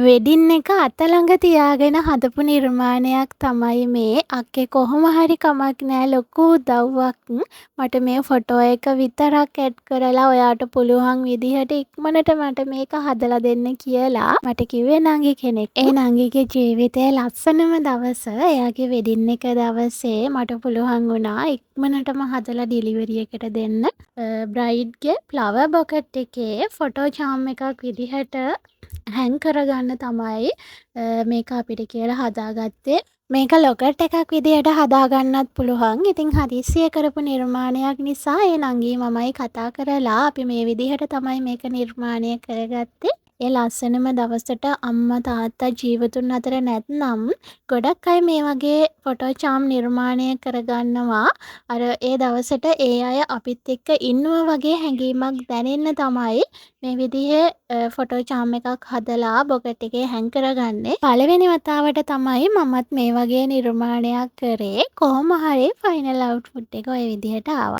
Wedding එක අත ළඟ තියාගෙන හදපු නිර්මාණයක් තමයි මේ. අක්කේ කොහොම හරි කමක් නෑ ලොකු උදව්වක් මට මේ ෆොටෝ එක විතරක් ඇඩ් කරලා ඔයාට පුළුවන් විදිහට ඉක්මනට මට මේක හදලා දෙන්න කියලා මට කිව්වේ නංගි කෙනෙක්. ඒ නංගිගේ ජීවිතයේ ලස්සනම දවස එයාගේ වෙඩින් එක දවසේ මට පුළුවන් වුණා ඉක්මනටම හදලා ඩිලිවරි එකට දෙන්න. බ්‍රයිඩ්ගේ ෆ්ලවර් බොකට් එකේ ෆොටෝ චාම් එකක් විදිහට හැන් කරගන්න තමයි මේක අපිට කියලා හදාගත්තේ. මේක ලොකට් එකක් විදිහට හදාගන්නත් පුළුවන්. ඉතින් හදිස්සියේ කරපු නිර්මාණයක් නිසා ඒ නංගී මමයි කතා කරලා අපි මේ විදිහට තමයි මේක නිර්මාණය කරගත්තේ. ඒ ලස්සනම දවසට අම්මා තාත්තා ජීවතුන් අතර නැත්නම් ගොඩක් අය මේ වගේ ෆොටෝ චාම් නිර්මාණය කරගන්නවා. අර ඒ දවසට ඒ අය අපිත් එක්ක ඉන්නවා වගේ හැඟීමක් දැනෙන්න තමයි මේ විදිහේ ෆොටෝ චාම් එකක් හදලා බොකට් එකේ හැන් කරගන්නේ. පළවෙනි වතාවට තමයි මමත් මේ වගේ නිර්මාණයක් කරේ. කොහොම හරි ෆයිනල් අවුට්පුට් එක ওই විදිහට ආවා.